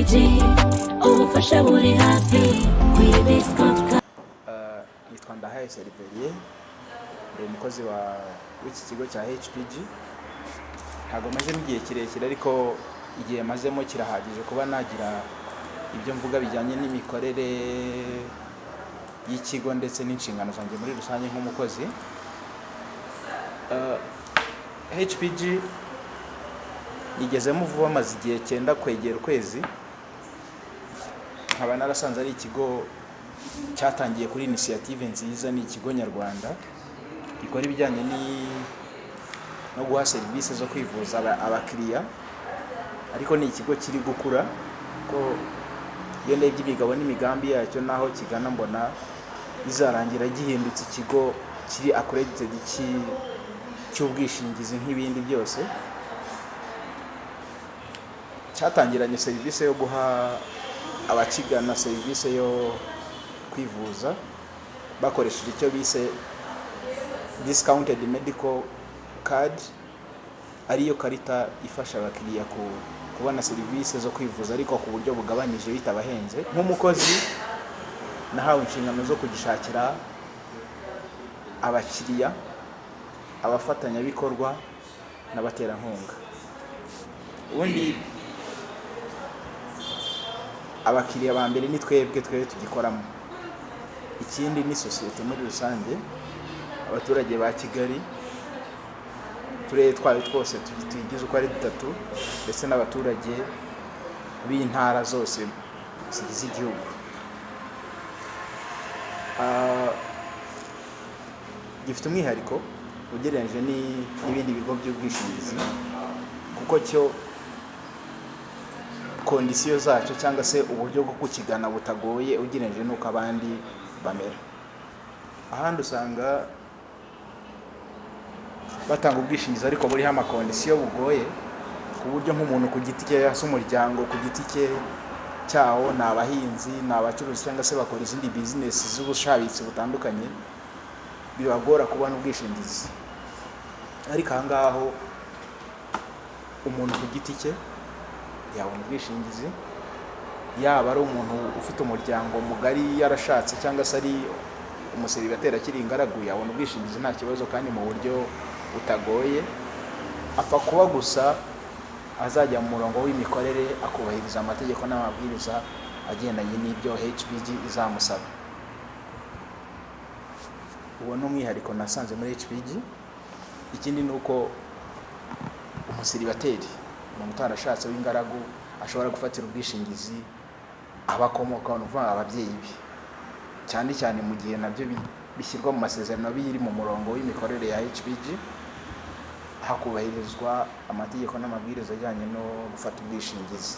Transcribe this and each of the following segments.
HPG ubufasha buri hafi kuri discount. Nitwa Ndahaye Seriveriye, ndi umukozi w'iki kigo cya HPG. Ntabwo mazemo igihe kirekire, ariko igihe mazemo kirahagije kuba nagira ibyo mvuga bijyanye n'imikorere y'ikigo ndetse n'inshingano zanjye muri rusange nk'umukozi. HPG igezemo vuba, maze igihe cyenda kwegera ukwezi. Nkaba narasanze ari ikigo cyatangiye kuri initiative nziza. Ni ikigo nyarwanda gikora ibijyanye no guha serivisi zo kwivuza abakiriya, ariko ni ikigo kiri gukura, ko iyo ndebye imigabo n'imigambi yacyo naho kigana mbona izarangira gihindutse ikigo kiri accredited cy'ubwishingizi nk'ibindi byose. Cyatangiranye serivisi yo guha abakigana serivisi yo kwivuza bakoresheje icyo bise discounted medical card, ariyo karita ifasha abakiriya kubona serivisi zo kwivuza ariko ku buryo bugabanyije bitabahenze. Nk'umukozi nahawe inshingano zo kugishakira abakiriya, abafatanyabikorwa n'abaterankunga. Ubundi abakiriya ba mbere ni twebwe tugikoramo. Ikindi ni sosiyete muri rusange, abaturage ba Kigali, turere twayo twose tugize uko ari dutatu, ndetse n'abaturage b'intara zose zigize igihugu. Gifite umwihariko ugereranyije n'ibindi bigo by'ubwishingizi, kuko cyo kondisiyo zacyo cyangwa se uburyo bwo kukigana butagoye ugereranyije n'uko abandi bamera. Ahandi usanga batanga ubwishingizi ariko buriho amakondisiyo bugoye, ku buryo nk'umuntu ku giti cye hasi, umuryango ku giti cye cyawo, ni abahinzi, ni abacuruzi cyangwa se bakora izindi bizinesi z'ubushabitsi butandukanye, bibagora kubona ubwishingizi. Ariko aha ngaho umuntu ku giti cye yabona ubwishingizi, yaba ari umuntu ufite umuryango mugari yarashatse cyangwa se ari umuseribateri akiri ingaragu, yabona ubwishingizi nta kibazo kandi mu buryo butagoye. Apfa kuba gusa azajya mu murongo w'imikorere, akubahiriza amategeko n'amabwiriza agendanye n'ibyo HPG izamusaba. Uwo ni umwihariko nasanze muri HPG. Ikindi ni uko umuseribateri, umuntu utarashatse w'ingaragu, ashobora gufatira ubwishingizi abakomoka, uvuga ababyeyi be, cyane cyane mu gihe nabyo bishyirwa mu masezerano biri mu murongo w'imikorere ya HPG, hakubahirizwa amategeko n'amabwiriza ajyanye no gufata ubwishingizi.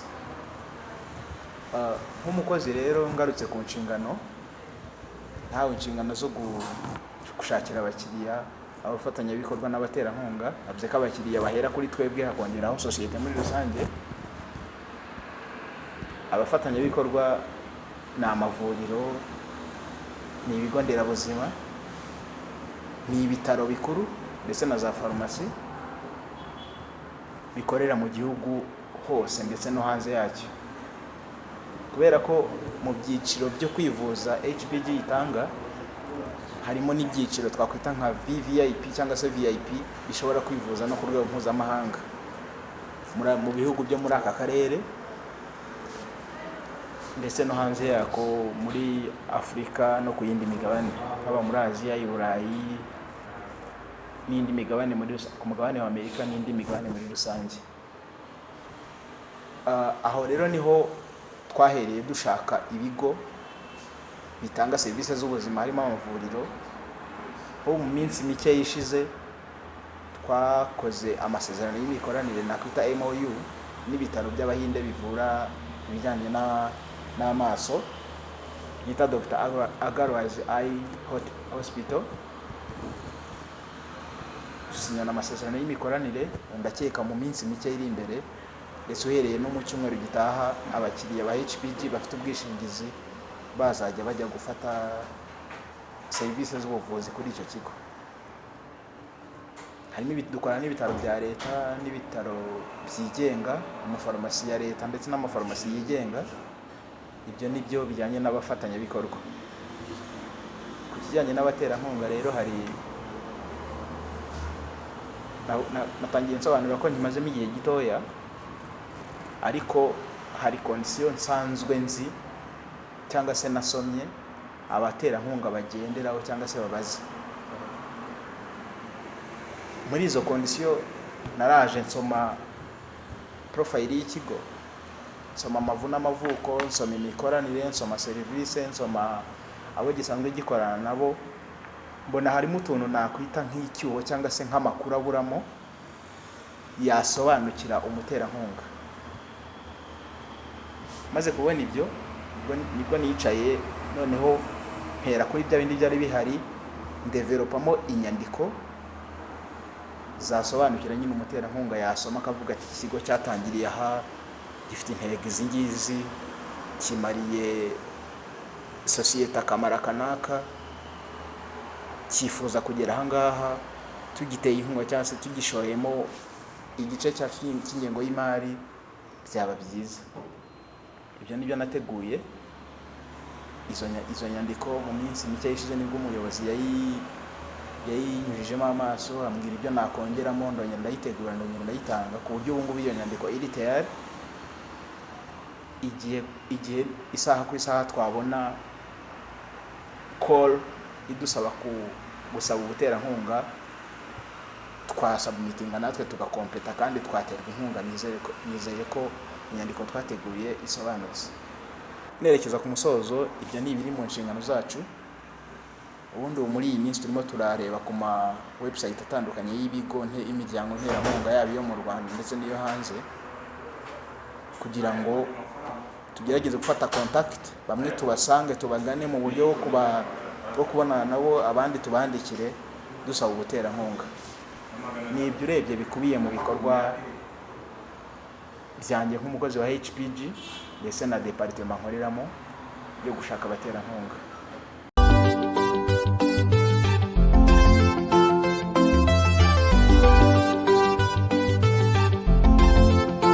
Nk'umukozi rero, ngarutse ku nshingano, ntawe inshingano zo gushakira abakiriya, abafatanyabikorwa n'abaterankunga. Avuze ko abakiriya bahera kuri twebwe, hakongeraho sosiyete muri rusange. Abafatanyabikorwa ni amavuriro, ni ibigo nderabuzima, ni ibitaro bikuru ndetse na za farumasi bikorera mu gihugu hose ndetse no hanze yacyo. Kubera ko mu byiciro byo kwivuza HPG itanga harimo n'ibyiciro twakwita nka VVIP cyangwa se VIP, bishobora kwivuza no ku rwego mpuzamahanga mu bihugu byo muri aka karere ndetse no hanze yako, muri Afurika no ku yindi migabane, haba muri Aziya, i Burayi n'indi migabane, ku mugabane wa Amerika n'indi migabane muri rusange. Aho rero niho twahereye dushaka ibigo bitanga serivisi z'ubuzima, harimo amavuriro. Mu minsi mike yishize twakoze amasezerano y'imikoranire nakwita MOU n'ibitaro by'Abahinde bivura ibijyanye n'amaso, yita Dr. Agarwal Eye Hospital. Dusinyana amasezerano y'imikoranire, ndakeka mu minsi mike iri imbere, ndetse uhereye no mu cyumweru gitaha, abakiriya ba HPG bafite ubwishingizi bazajya bajya gufata serivisi z'ubuvuzi kuri icyo kigo. dukorana n'ibitaro bya leta n'ibitaro byigenga, amafarumasi ya leta ndetse n'amafarumasi yigenga. Ibyo nibyo bijyanye n'abafatanyabikorwa. Ku kijyanye n'abaterankunga rero hari natangiye nsobanura ko ntimazemo igihe gitoya, ariko hari kondisiyo nsanzwe nzi cyangwa se nasomye abaterankunga bagenderaho cyangwa se babaza. Muri izo kondisiyo naraje nsoma profile y'ikigo, nsoma amavu n'amavuko, nsoma imikoranire, nsoma serivisi, nsoma abo gisanzwe gikorana nabo. Mbona harimo utuntu nakwita nk'icyuho cyangwa se nk'amakuru aburamo yasobanukira umuterankunga. Maze kubona ibyo nibwo nicaye noneho mpera kuri bya bindi byari bihari, ndevelopamo inyandiko zasobanukira nyine umuterankunga yasoma akavuga ati iki kigo cyatangiriye aha, gifite intego izi ngizi, kimariye sosiyete akamaro kanaka, cyifuza kugera aha ngaha, tugiteye inkunga cyangwa se tugishoyemo igice cy'ingengo y'imari byaba byiza. Ibyo nibyo nateguye. Izo nyandiko mu minsi mike yishize nibwo umuyobozi yayinyujijemo amaso ambwira ibyo nakongeramo, ndongera ndayitegura, ndongera ndayitanga, ku buryo ubu ngubu iyo nyandiko iri tayari. Igihe isaha ku isaha twabona call idusaba gusaba ubuterankunga, twasubmitinga natwe tugakompleta kandi twaterwa inkunga. Nizeye ko inyandiko twateguye isobanutse. Nerekeza ku musozo, ibyo ni ibiri mu nshingano zacu. Ubundi muri iyi minsi turimo turareba ku ma website atandukanye y'ibigo imiryango nterankunga yaba iyo mu Rwanda ndetse n'iyo hanze, kugira ngo tugerageze gufata contact, bamwe tubasange tubagane mu buryo bwo kubonana nabo, abandi tubandikire dusaba ubuterankunga. Ni ibyo urebye bikubiye mu bikorwa byanjye nk'umukozi wa HPG ndetse na departement nkoreramo yo gushaka abaterankunga.